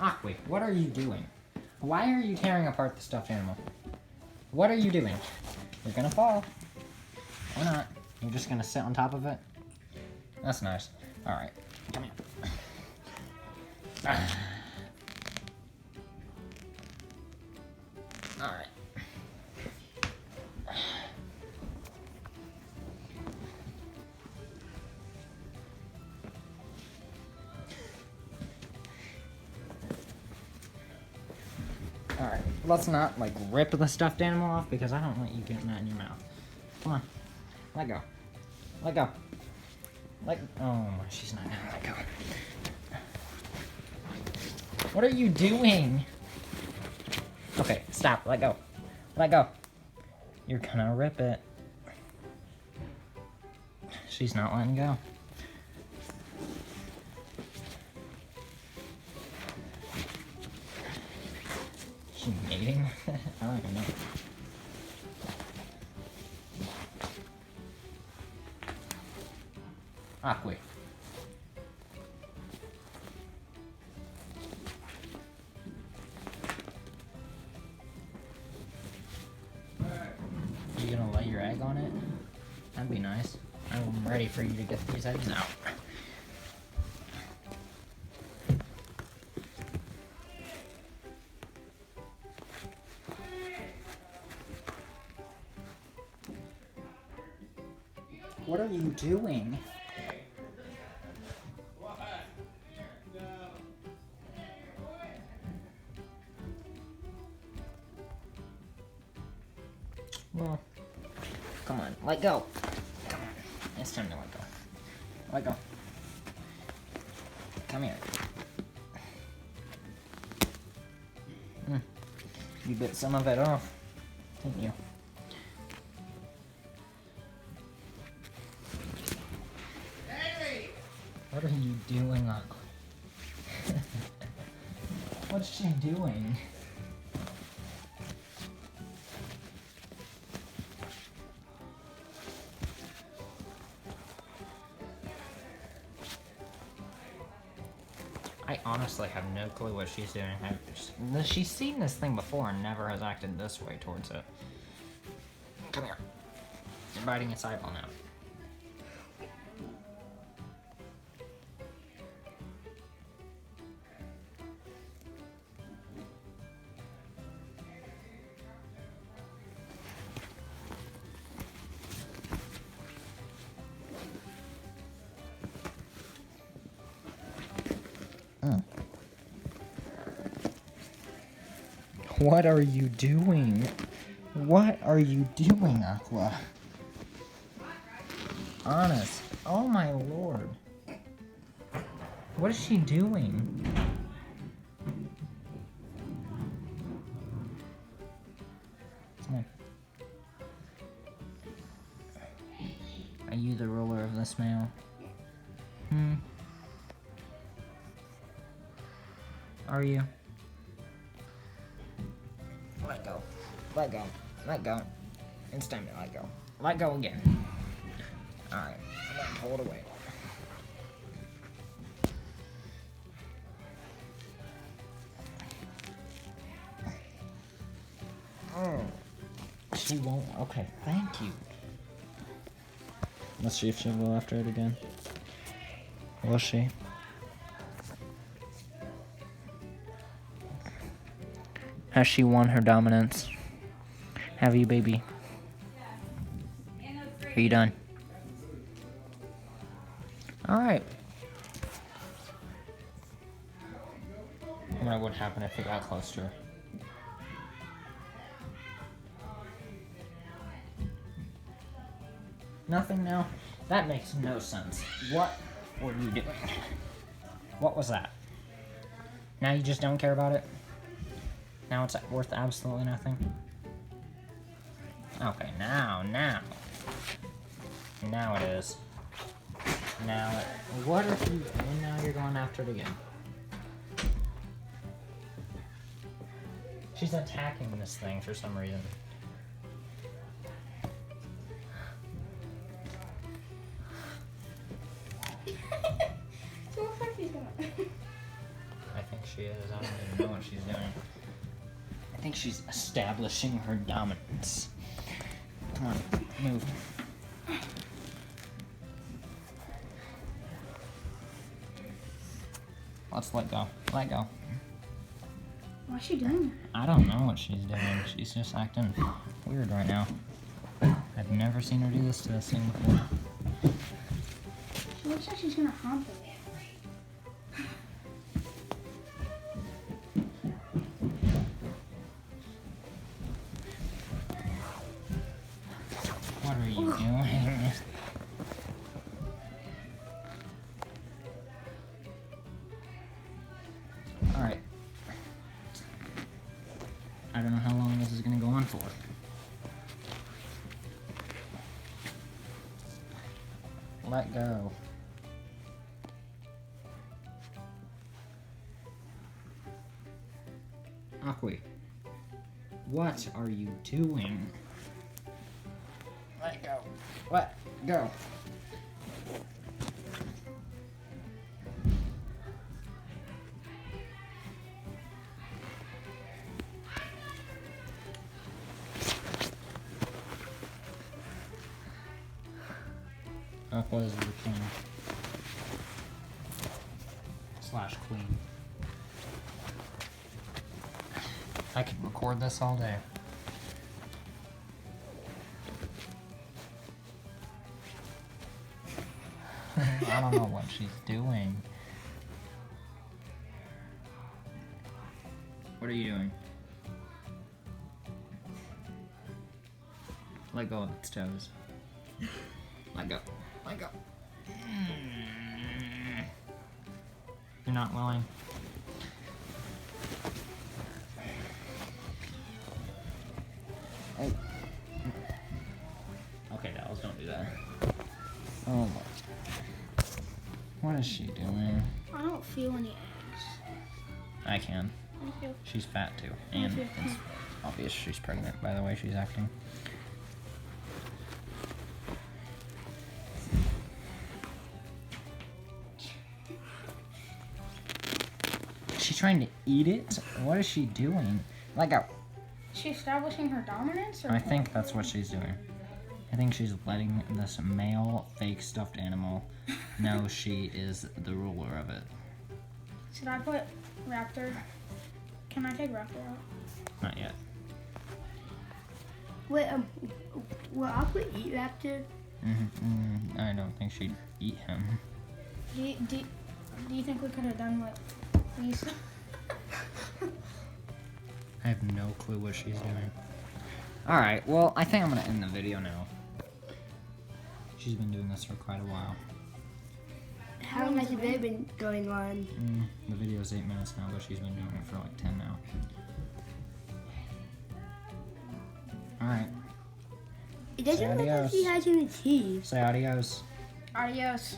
Aqua, what are you doing? Why are you tearing apart the stuffed animal? What are you doing? You're gonna fall. Or not. You're just gonna sit on top of it? That's nice. Alright, come here. Alright. Alright, let's not, like, rip the stuffed animal off because I don't want you getting that in your mouth. Come on. Let go. Let go. Oh, she's not gonna let go. What are you doing? Okay, stop. Let go. Let go. You're gonna rip it. She's not letting go. She mating? I don't even know. Aqua. You gonna lay your egg on it? That'd be nice. I'm ready for you to get these eggs out. What are you doing? Well, come on, let go. Come on, it's time to let go. Let go. Come here. You bit some of it off, didn't you? What are you doing, Aqua? What's she doing? I honestly have no clue what she's doing. She's seen this thing before and never has acted this way towards it. Come here. You're biting its eyeball now. What are you doing? What are you doing, Aqua? Honest. Oh my lord. What is she doing? Come on. Are you the ruler of this mail? Are you? Let go. Let go. Let go. It's time to let go. Let go again. Alright. I'm gonna pull it away. Oh. She won't. Okay, thank you. Let's see if she'll go after it again. Will she? Has she won her dominance? Have you, baby? Are you done? Alright. I wonder what would happen if it got close to her. Nothing now? That makes no sense. What were you doing? What was that? Now you just don't care about it? Now it's worth absolutely nothing? Okay, now it is. What if you, and now you're going after it again? She's attacking this thing for some reason. So what the fuck is that? I think she is. I don't even know what she's doing. I think she's establishing her dominance. Come on, move. Let's let go. Let go. What's she doing? I don't know what she's doing. She's just acting weird right now. I've never seen her do this to this thing before. She looks like she's gonna hump it. What are you doing? Alright. I don't know how long this is gonna go on for. Let go. Aqua, what are you doing? Let go. Let go. Aqua is the king. / queen. I could record this all day. I don't know what she's doing. What are you doing? Let go of its toes. Let go. Let go. You're not willing. Oh. Okay, Dallas, don't do that. Oh my. What is she doing? I don't feel any eggs. I can. I feel. She's fat too. And it's obvious she's pregnant by the way she's acting. She's trying to eat it? What is she doing? Let go. Is she establishing her dominance? Or I think that's what she's doing. I think she's letting this male fake stuffed animal know she is the ruler of it. Should I put Raptor? Can I take Raptor out? Not yet. Wait, will Aqua eat Raptor? I don't think she'd eat him. Do you think we could have done what these? I have no clue what she's doing. Alright, well, I think I'm gonna end the video now. She's been doing this for quite a while. How long has the video been going on? The video's 8 minutes now, but she's been doing it for like 10 now. Alright. It doesn't look like she has any teeth. Say adios. Adios.